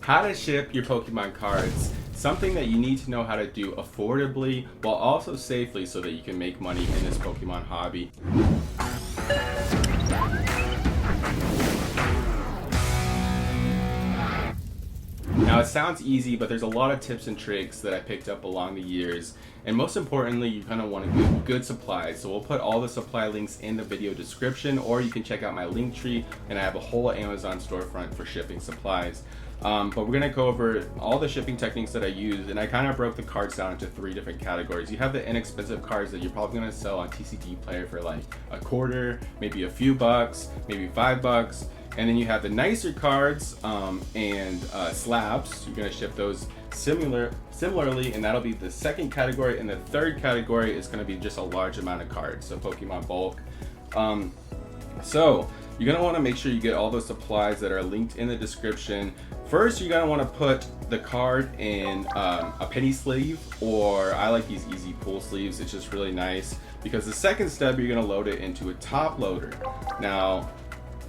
How to ship your Pokemon cards. Something that you need to know how to do affordably while also safely so that you can make money in this Pokemon hobby. Now it sounds easy, but there's a lot of tips and tricks that I picked up along the years. And most importantly, you kind of want to get good supplies. So we'll put all the supply links in the video description, or you can check out my link tree, and I have a whole Amazon storefront for shipping supplies. But we're going to go over all the shipping techniques that I use, and I kind of broke the cards down into 3 different categories. You have the inexpensive cards that you're probably going to sell on TCG Player for like a quarter, maybe a few bucks, maybe $5. And then you have the nicer cards and slabs. You're going to ship those similarly, and that'll be the second category. And the third category is going to be just a large amount of cards, so Pokemon bulk. So you're going to want to make sure you get all those supplies that are linked in the description. First, you're going to want to put the card in a penny sleeve, or I like these easy pull sleeves. It's just really nice, because the second step, you're going to load it into a top loader. Now,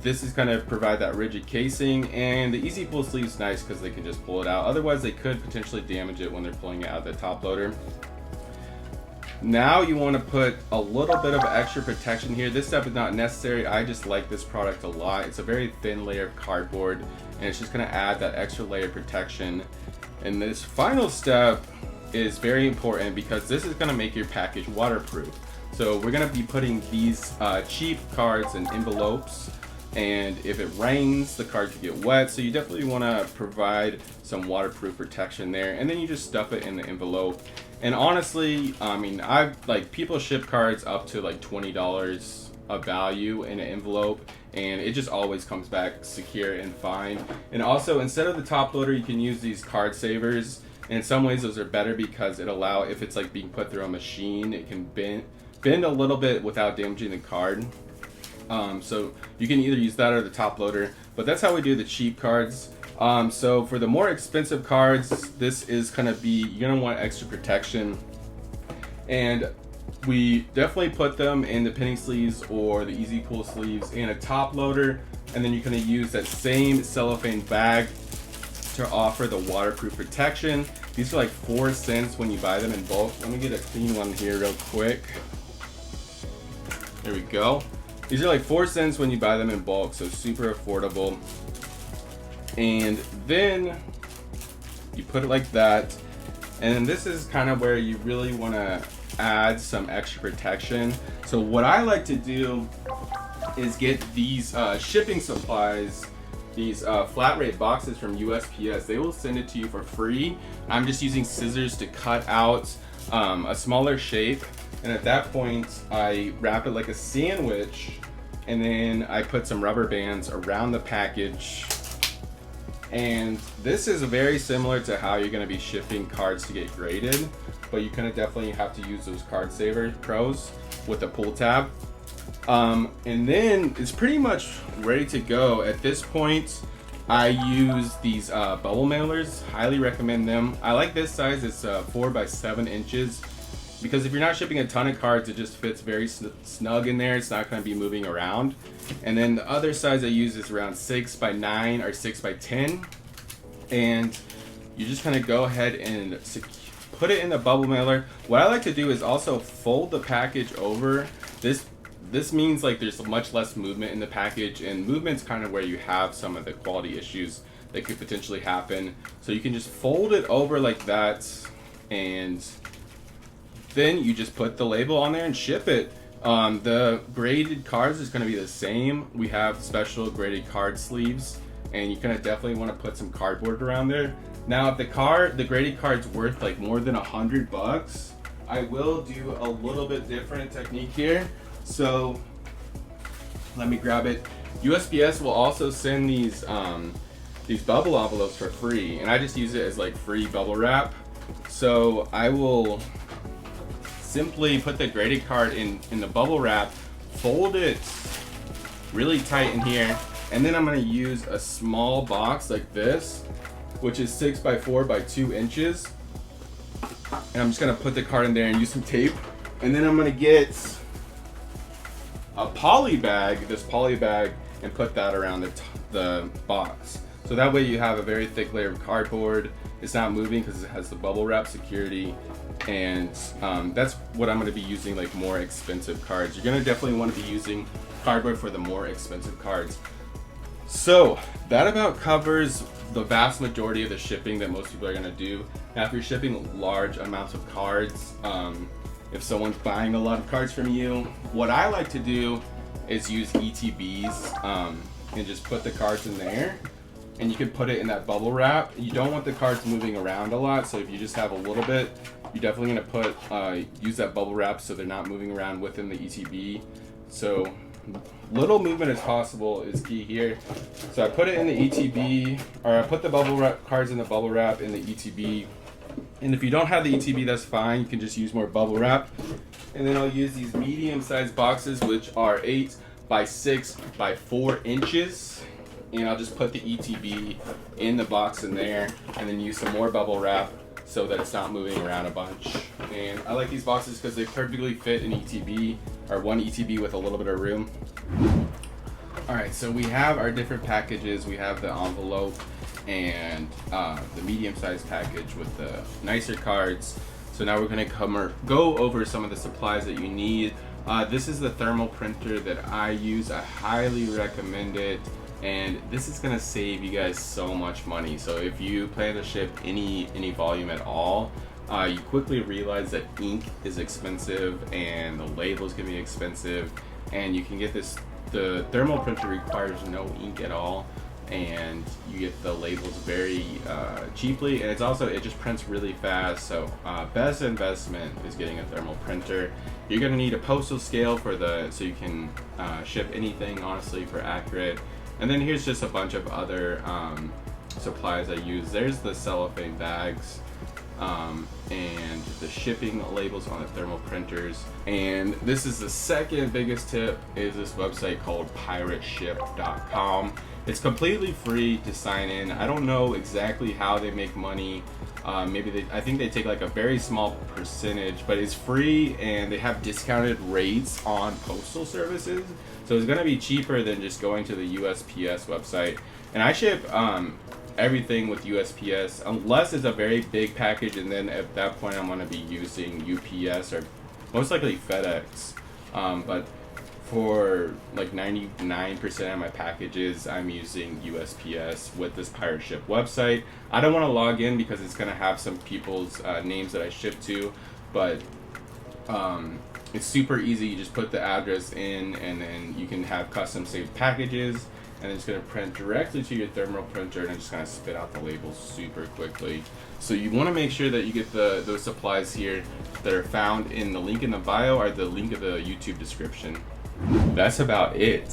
this is going to provide that rigid casing, and the easy pull sleeve is nice because they can just pull it out. Otherwise, they could potentially damage it when they're pulling it out of the top loader. Now you want to put a little bit of extra protection here. This step is not necessary. I just like this product a lot. It's a very thin layer of cardboard, and it's just going to add that extra layer of protection. And this final step is very important because this is going to make your package waterproof. So we're going to be putting these cheap cards in envelopes, and if it rains, the card could get wet, so you definitely want to provide some waterproof protection there. And then you just stuff it in the envelope. And honestly, I mean, people ship cards up to like $20 of value in an envelope, and it just always comes back secure and fine. And also, instead of the top loader, you can use these card savers. And in some ways, those are better because it allows, if it's like being put through a machine, it can bend a little bit without damaging the card. So you can either use that or the top loader, but that's how we do the cheap cards. So for the more expensive cards, this is going to be, you're going to want extra protection, and we definitely put them in the penny sleeves or the easy pull sleeves and a top loader, and then you're going to use that same cellophane bag to offer the waterproof protection. These are like 4 cents when you buy them in bulk. Let me get a clean one here real quick. There we go. These are like 4 cents when you buy them in bulk, so super affordable. And then you put it like that, and this is kind of where you really want to add some extra protection. So what I like to do is get these shipping supplies, these flat rate boxes from USPS. They will send it to you for free. I'm just using scissors to cut out a smaller shape. And at that point, I wrap it like a sandwich, and then I put some rubber bands around the package. And this is very similar to how you're going to be shipping cards to get graded, but you're going to definitely have to use those Card Saver Pros with a pull tab. And then it's pretty much ready to go. At this point, I use these bubble mailers. Highly recommend them. I like this size. It's 4 by 7 inches. Because if you're not shipping a ton of cards, it just fits very snug in there. It's not going to be moving around. And then the other size I use is around 6 by 9 or 6 by 10. And you're just going to go ahead and put it in the bubble mailer. What I like to do is also fold the package over. This means like there's much less movement in the package, and movement's kind of where you have some of the quality issues that could potentially happen. So you can just fold it over like that, and then you just put the label on there and ship it. The graded cards is going to be the same. We have special graded card sleeves, and you're going to definitely want to put some cardboard around there. Now, if the graded card's worth like more than $100, I will do a little bit different technique here. So let me grab it. USPS will also send these bubble envelopes for free, and I just use it as like free bubble wrap. So I will simply put the graded card in the bubble wrap, fold it really tight in here, and then I'm going to use a small box like this, which is 6 by 4 by 2 inches, and I'm just going to put the card in there and use some tape. And then I'm going to get a poly bag, and put that around the box. So that way you have a very thick layer of cardboard. It's not moving because it has the bubble wrap security. And that's what I'm going to be using, like more expensive cards. You're going to definitely want to be using cardboard for the more expensive cards. So that about covers the vast majority of the shipping that most people are going to do. Now, if you're shipping large amounts of cards, if someone's buying a lot of cards from you, what I like to do is use ETBs and just put the cards in there. And you can put it in that bubble wrap. You don't want the cards moving around a lot, so if you just have a little bit, you're definitely going to use that bubble wrap so they're not moving around within the ETB. So little movement as possible is key here. So I put it in the ETB, or I put the bubble wrap cards in the bubble wrap in the ETB. And if you don't have the ETB, that's fine. You can just use more bubble wrap. And then I'll use these medium-sized boxes, which are 8 by 6 by 4 inches. And I'll just put the ETB in the box in there, and then use some more bubble wrap so that it's not moving around a bunch. And I like these boxes because they perfectly fit an ETB, or one ETB with a little bit of room. Alright, so we have our different packages. We have the envelope and the medium-sized package with the nicer cards. So now we're going to go over some of the supplies that you need. This is the thermal printer that I use. I highly recommend it. And this is gonna save you guys so much money. So if you plan to ship any volume at all, you quickly realize that ink is expensive and the labels can be expensive, and you can get this. The thermal printer requires no ink at all, and you get the labels very cheaply, and it just prints really fast. So best investment is getting a thermal printer. You're gonna need a postal scale so you can ship anything honestly for accurate. And then here's just a bunch of other supplies I use. There's the cellophane bags and the shipping labels on the thermal printers. And this is the second biggest tip, is this website called pirateship.com. It's completely free to sign in. I don't know exactly how they make money. I think they take like a very small percentage, but it's free and they have discounted rates on postal services. So it's gonna be cheaper than just going to the USPS website. And I ship everything with USPS, unless it's a very big package, and then at that point I'm gonna be using UPS or most likely FedEx. But for like 99% of my packages, I'm using USPS with this Pirate Ship website. I don't want to log in because it's going to have some people's names that I ship to, but it's super easy. You just put the address in, and then you can have custom saved packages, and it's going to print directly to your thermal printer, and it's just going to spit out the labels super quickly. So you want to make sure that you get those supplies here that are found in the link in the bio or the link of the YouTube description. That's about it.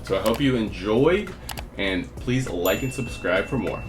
So I hope you enjoyed, and please like and subscribe for more.